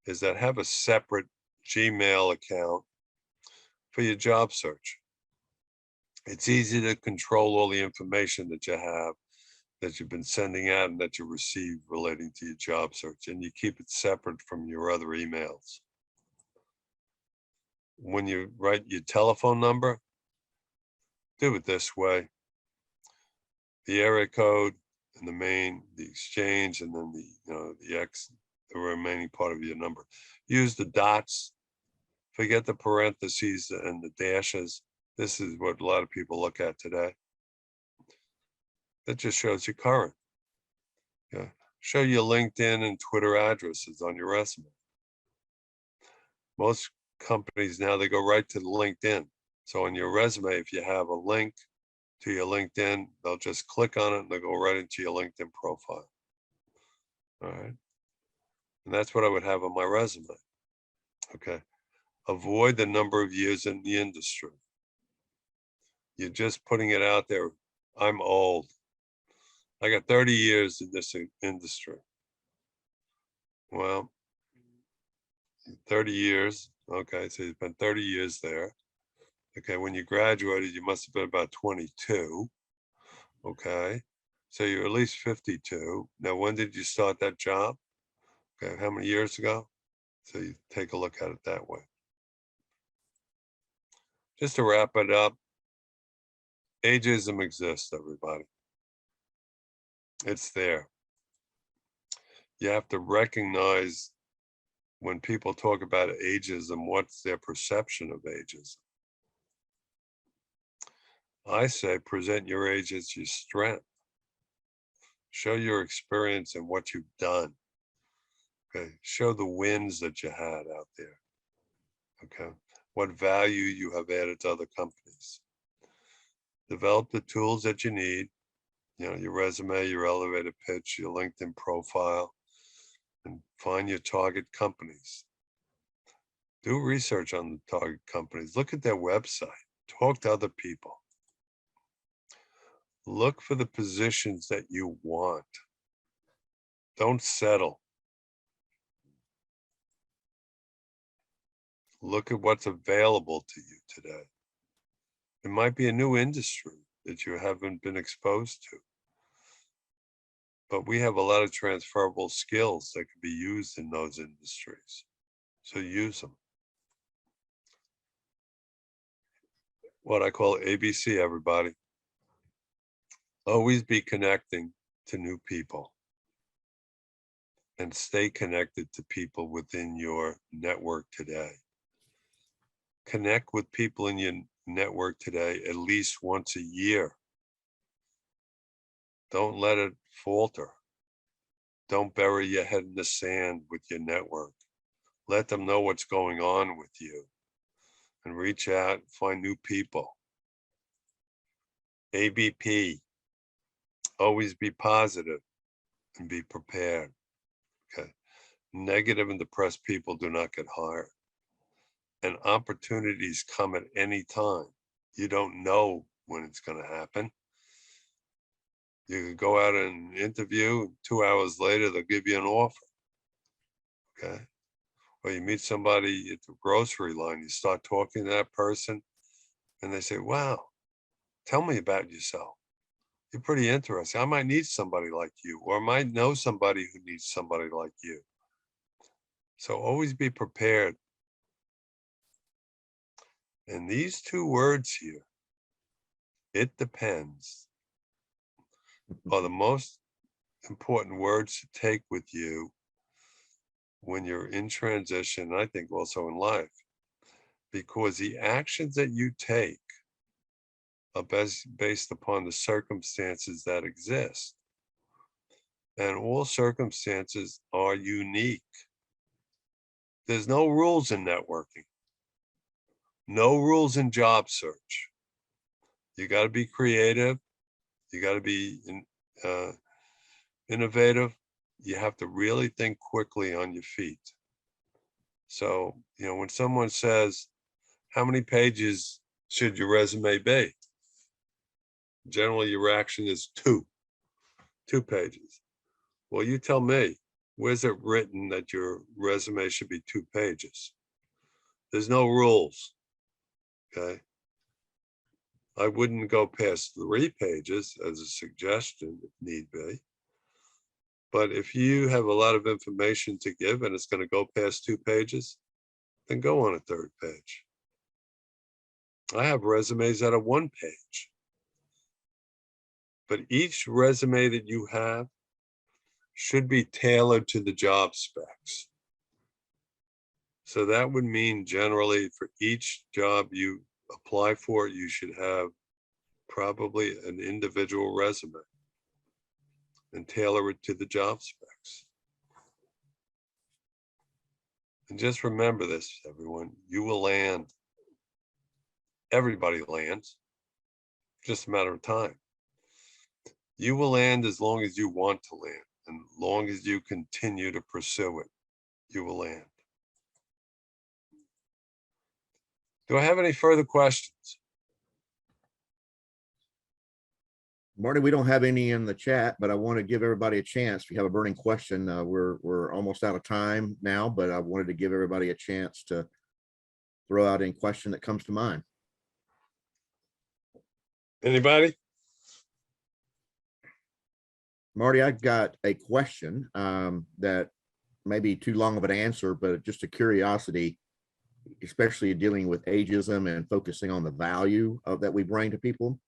is that have a separate Gmail account for your job search. It's easy to control all the information that you have, that you've been sending out and that you receive relating to your job search, and you keep it separate from your other emails. When you write your telephone number, do it this way. The area code and the exchange, and then the remaining part of your number. Use the dots, forget the parentheses and the dashes. This is what a lot of people look at today. That just shows you current. Yeah. Show your LinkedIn and Twitter addresses on your resume. Most companies now, they go right to the LinkedIn. So on your resume, if you have a link to your LinkedIn, they'll just click on it and they'll go right into your LinkedIn profile. All right. And that's what I would have on my resume. Okay. Avoid the number of years in the industry. You're just putting it out there. I'm old. I got 30 years in this industry. Well, 30 years. Okay, so you've been 30 years there. Okay, when you graduated, you must have been about 22. Okay, so you're at least 52. Now, when did you start that job? Okay, how many years ago? So you take a look at it that way. Just to wrap it up, ageism exists, everybody. It's there. You have to recognize when people talk about ageism, what's their perception of ageism? I say present your age as your strength. Show your experience and what you've done. Okay, show the wins that you had out there. Okay, what value you have added to other companies. Develop the tools that you need, you know, your resume, your elevator pitch, your LinkedIn profile, and find your target companies. Do research on the target companies. Look at their website. Talk to other people. Look for the positions that you want. Don't settle. Look at what's available to you today. It might be a new industry that you haven't been exposed to. But we have a lot of transferable skills that can be used in those industries. So use them. What I call ABC, everybody. Always be connecting to new people. And stay connected to people within your network today. Connect with people in your network today at least once a year. Don't let it falter. Don't bury your head in the sand with your network. Let them know what's going on with you and reach out, find new people. ABP, always be positive and be prepared. Okay. Negative and depressed people do not get hired. And opportunities come at any time. You don't know when it's going to happen. You can go out and interview, 2 hours later, they'll give you an offer. Okay. Or you meet somebody at the grocery line, you start talking to that person, and they say, wow, tell me about yourself. You're pretty interesting. I might need somebody like you, or I might know somebody who needs somebody like you. So always be prepared. And these two words here, it depends, are the most important words to take with you when you're in transition, I think also in life, because the actions that you take are based upon the circumstances that exist. And all circumstances are unique. There's no rules in networking. No rules in job search. You got to be creative. You got to be innovative. You have to really think quickly on your feet. So, you know, when someone says, how many pages should your resume be? Generally, your reaction is 2 pages. Well, you tell me, where's it written that your resume should be 2 pages? There's no rules, okay? I wouldn't go past 3 pages as a suggestion if need be. But if you have a lot of information to give and it's going to go past 2 pages, then go on a 3rd page. I have resumes that are 1 page. But each resume that you have should be tailored to the job specs. So that would mean generally for each job you apply for, you should have probably an individual resume and tailor it to the job specs. And just remember this, everyone, you will land. Everybody lands, just a matter of time. You will land as long as you want to land, and as long as you continue to pursue it, you will land. Do I have any further questions? Marty, we don't have any in the chat, but I want to give everybody a chance. If you have a burning question, we're almost out of time now, but I wanted to give everybody a chance to throw out any question that comes to mind. Anybody? Marty, I've got a question that may be too long of an answer, but just a curiosity, especially dealing with ageism and focusing on the value that we bring to people.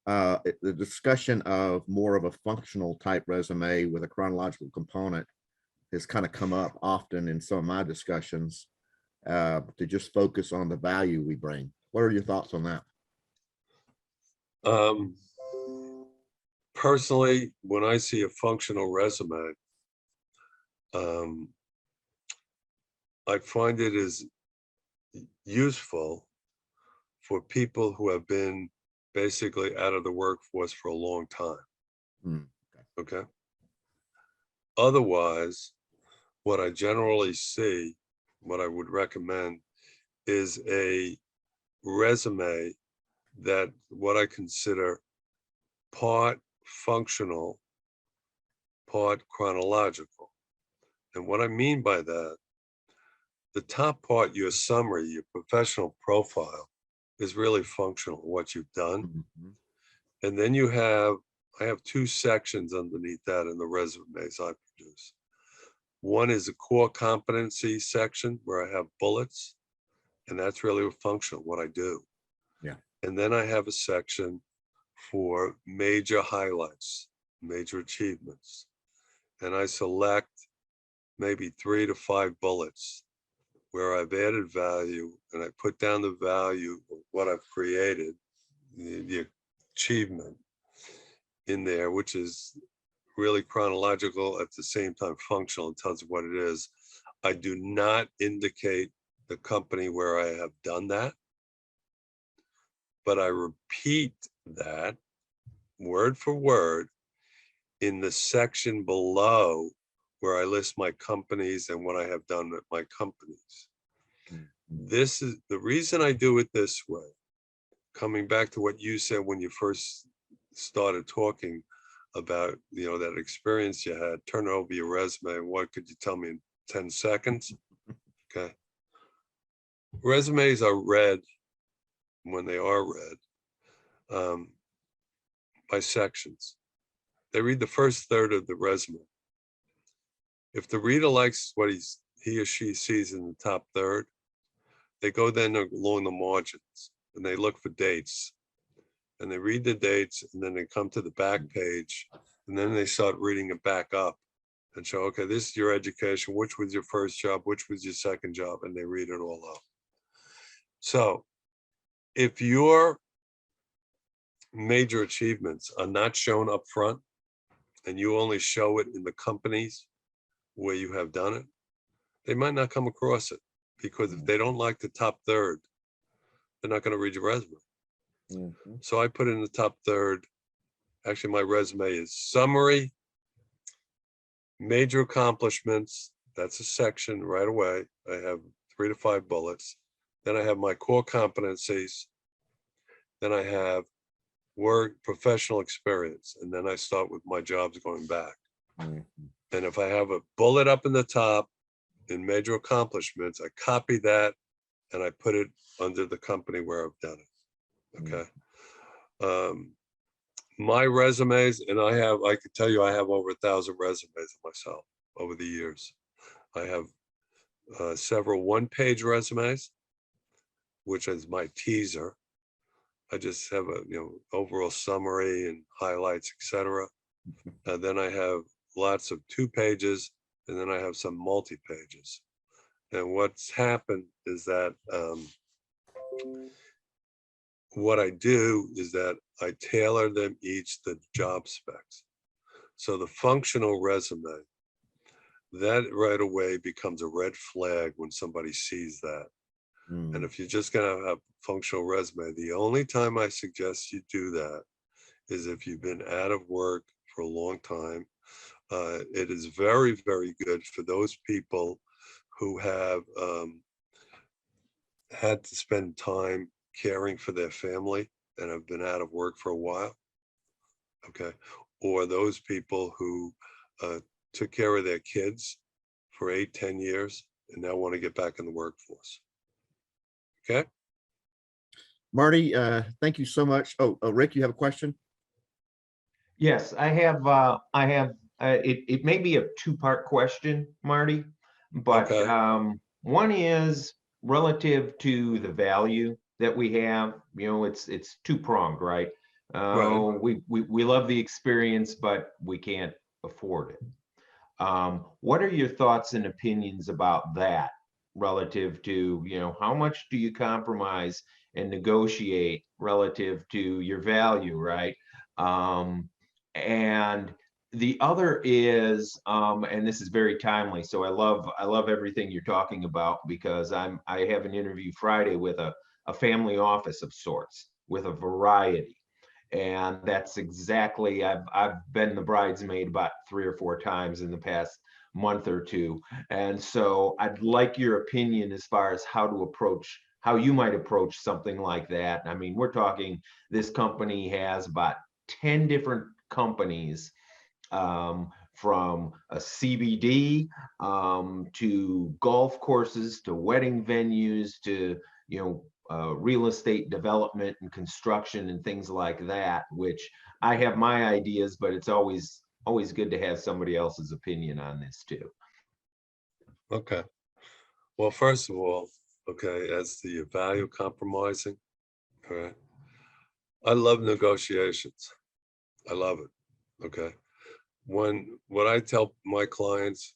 The discussion of more of a functional type resume with a chronological component has kind of come up often in some of my discussions, to just focus on the value we bring. What are your thoughts on that? Personally, when I see a functional resume, I find it is useful for people who have been basically out of the workforce for a long time. Okay. Otherwise, what I generally see, what I would recommend is a resume that what I consider part functional, part chronological. And what I mean by that, the top part, your summary, your professional profile, is really functional, what you've done. And then I have two sections underneath that in the resumes I produce. One is a core competency section where I have bullets, and that's really functional, what I do. Yeah. And then I have a section for major highlights, major achievements. And I select maybe 3 to 5 bullets where I've added value, and I put down the value of what I've created, the achievement in there, which is really chronological, at the same time functional, and tells you what it is. I do not indicate the company where I have done that, but I repeat that word for word in the section below where I list my companies and what I have done at my companies. This is the reason I do it this way. Coming back to what you said when you first started talking about, that experience you had, turn over your resume. What could you tell me in 10 seconds? Okay. Resumes are read when they are read by sections. They read the first third of the resume. If the reader likes what he or she sees in the top third, they go then along the margins and they look for dates, and they read the dates, and then they come to the back page, and then they start reading it back up and show, okay, this is your education, which was your first job, which was your second job, and they read it all up. So if your major achievements are not shown up front and you only show it in the companies where you have done it, they might not come across it, because if they don't like the top third, they're not going to read your resume. So I put in the top third. Actually, my resume is summary, major accomplishments. That's a section right away. I have 3 to 5 bullets. Then I have my core competencies. Then I have work, professional experience. And then I start with my jobs going back. And if I have a bullet up in the top in major accomplishments, I copy that and I put it under the company where I've done it. Okay. My resumes, and I can tell you, I have over 1,000 resumes of myself over the years. I have several one-page resumes, which is my teaser. I just have a overall summary and highlights, etc. Then I have lots of 2 pages, and then I have some multi-pages. And what's happened is that what I do is that I tailor them each to job specs. So the functional resume, that right away becomes a red flag when somebody sees that. And if you're just going to have a functional resume, the only time I suggest you do that is if you've been out of work for a long time. It is very, very good for those people who have had to spend time caring for their family and have been out of work for a while. Okay. Or those people who took care of their kids for 8-10 years and now want to get back in the workforce. Okay. Marty, thank you so much. Oh, Rick, you have a question? Yes, it may be a two-part question, Marty, but Okay. one is relative to the value that we have. You know, it's two-pronged, right? Right. We love the experience, but we can't afford it. What are your thoughts and opinions about that relative to, you know, how much do you compromise and negotiate relative to your value, right? And the other is, and this is very timely, so I love everything you're talking about, because I have an interview Friday with a family office of sorts with a variety. And that's exactly, I've been the bridesmaid about 3 or 4 times in the past month or two. And so I'd like your opinion as far as how you might approach something like that. I mean, we're talking, this company has about 10 different companies, from a CBD to golf courses to wedding venues to, you know, real estate development and construction and things like that, which I have my ideas, but it's always good to have somebody else's opinion on this too. Okay. Well, first of all, okay, as the value compromising, all right, I love negotiations. I love it. Okay. What I tell my clients,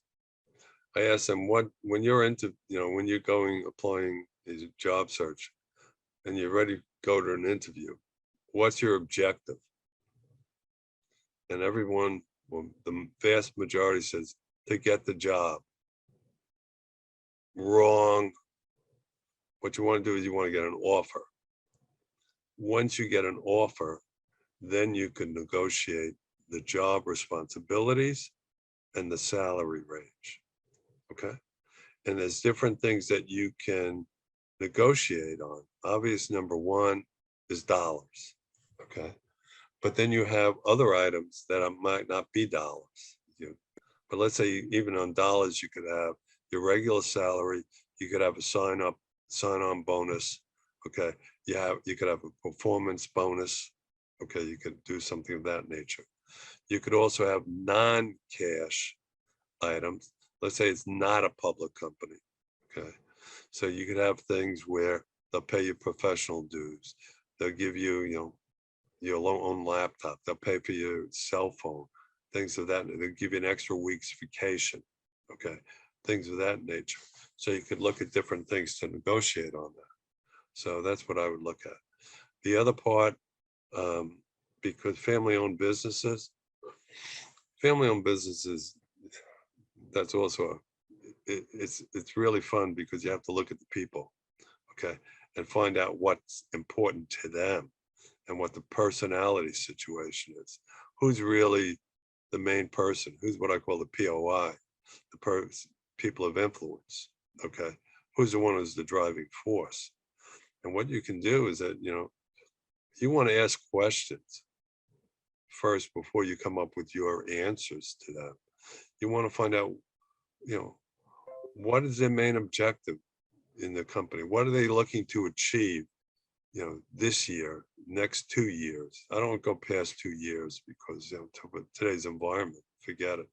I ask them when you're into, when you're applying a job search and you're ready to go to an interview, what's your objective? And everyone, well, the vast majority says to get the job. Wrong. What you want to do is you want to get an offer. Once you get an offer, then you can negotiate the job responsibilities and the salary range. Okay. And there's different things that you can negotiate on. Obvious number one is dollars. Okay. But then you have other items that might not be dollars. But let's say even on dollars, you could have your regular salary, you could have a sign-on bonus. Okay. You could have a performance bonus. Okay. You could do something of that nature. You could also have non-cash items. Let's say it's not a public company. Okay. So you could have things where they'll pay you professional dues. They'll give you, your own laptop. They'll pay for your cell phone, things of that. They'll give you an extra week's vacation. Okay. Things of that nature. So you could look at different things to negotiate on that. So that's what I would look at. The other part, because family-owned businesses, that's also, it's really fun because you have to look at the people, okay, and find out what's important to them and what the personality situation is. Who's really the main person? Who's what I call the POI, people of influence, okay? Who's the one who's the driving force? And what you can do is that, you want to ask questions first before you come up with your answers to them. You want to find out, what is their main objective in the company? What are they looking to achieve, this year, next 2 years? I don't go past 2 years because, today's environment, forget it.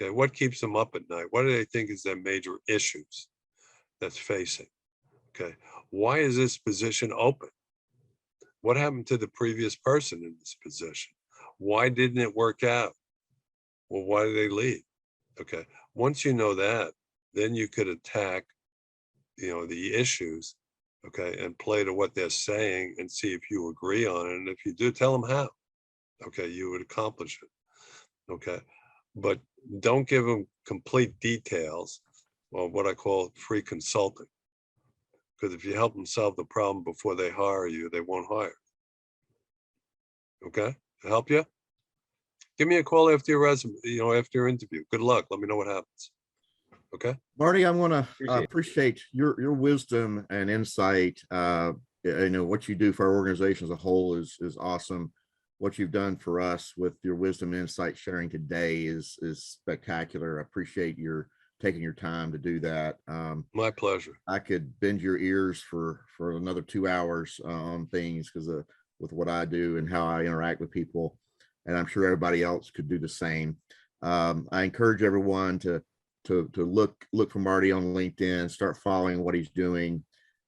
Okay, what keeps them up at night? What do they think is their major issues that's facing? Okay, why is this position open? What happened to the previous person in this position? Why didn't it work out? Well, why did they leave? Okay, once you know that, then you could attack, the issues, okay, and play to what they're saying and see if you agree on it. And if you do, tell them how, okay, you would accomplish it, okay? But don't give them complete details, or what I call free consulting. Because if you help them solve the problem before they hire you, they won't hire. Okay, help you? Give me a call after your resume, after your interview. Good luck. Let me know what happens. Okay. Marty, I want to Appreciate it. appreciate your wisdom and insight. You know, what you do for our organization as a whole is awesome. What you've done for us with your wisdom and insight sharing today is spectacular. I appreciate your taking your time to do that. My pleasure. I could bend your ears for another 2 hours on things because with what I do and how I interact with people, and I'm sure everybody else could do the same. I encourage everyone to look for Marty on LinkedIn, start following what he's doing.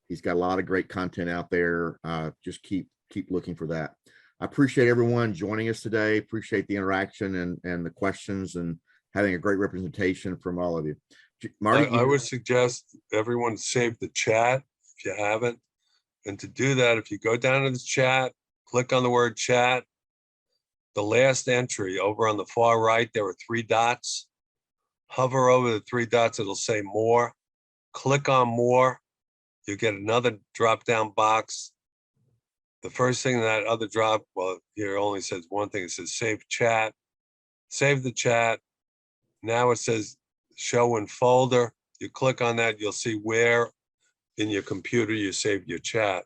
He's got a lot of great content out there. Just keep looking for that. I appreciate everyone joining us today. Appreciate the interaction and the questions and having a great representation from all of you. Marty, I would suggest everyone save the chat if you haven't. And to do that, if you go down to the chat, click on the word chat, the last entry over on the far right, there are 3 dots. Hover over the 3 dots, it'll say more. Click on more. You get another drop-down box. The first thing that other drop, well, here only says one thing. It says save chat. Save the chat. Now it says show in folder. You click on that, you'll see where in your computer you saved your chat.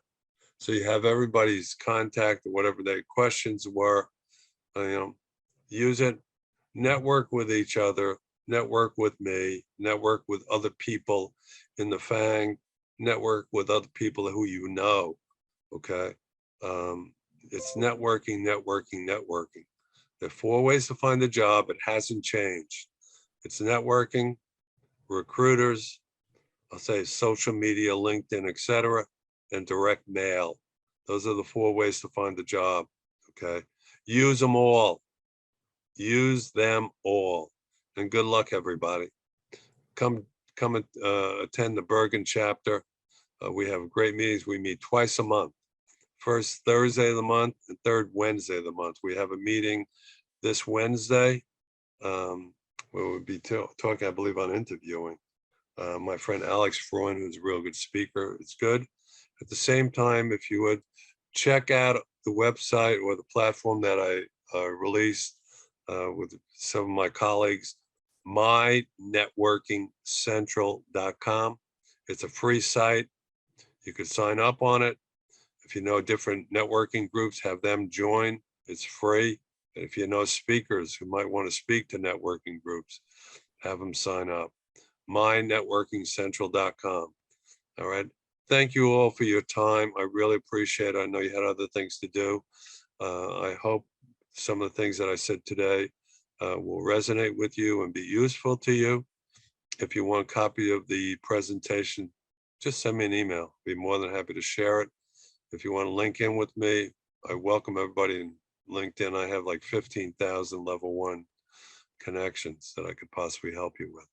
So you have everybody's contact or whatever their questions were. Use it, network with each other, network with me, network with other people in the FENG, network with other people who you know, okay? It's networking, networking, networking. There are 4 ways to find a job. It hasn't changed. It's networking, recruiters, I'll say social media, LinkedIn, etc., and direct mail. Those are the 4 ways to find a job, okay? Use them all. Use them all. And good luck, everybody. Come and attend the Bergen chapter. We have great meetings. We meet twice a month. First Thursday of the month and third Wednesday of the month. We have a meeting this Wednesday. We'll be talking, I believe, on interviewing. My friend Alex Freund, who's a real good speaker, it's good. At the same time, if you would check out the website or the platform that I released with some of my colleagues, mynetworkingcentral.com. It's a free site. You could sign up on it. If you know different networking groups, have them join. It's free. And if you know speakers who might want to speak to networking groups, have them sign up. mynetworkingcentral.com. All right. Thank you all for your time. I really appreciate it. I know you had other things to do. I hope some of the things that I said today will resonate with you and be useful to you. If you want a copy of the presentation, just send me an email. I'd be more than happy to share it. If you want to link in with me, I welcome everybody in LinkedIn. I have like 15,000 level 1 connections that I could possibly help you with.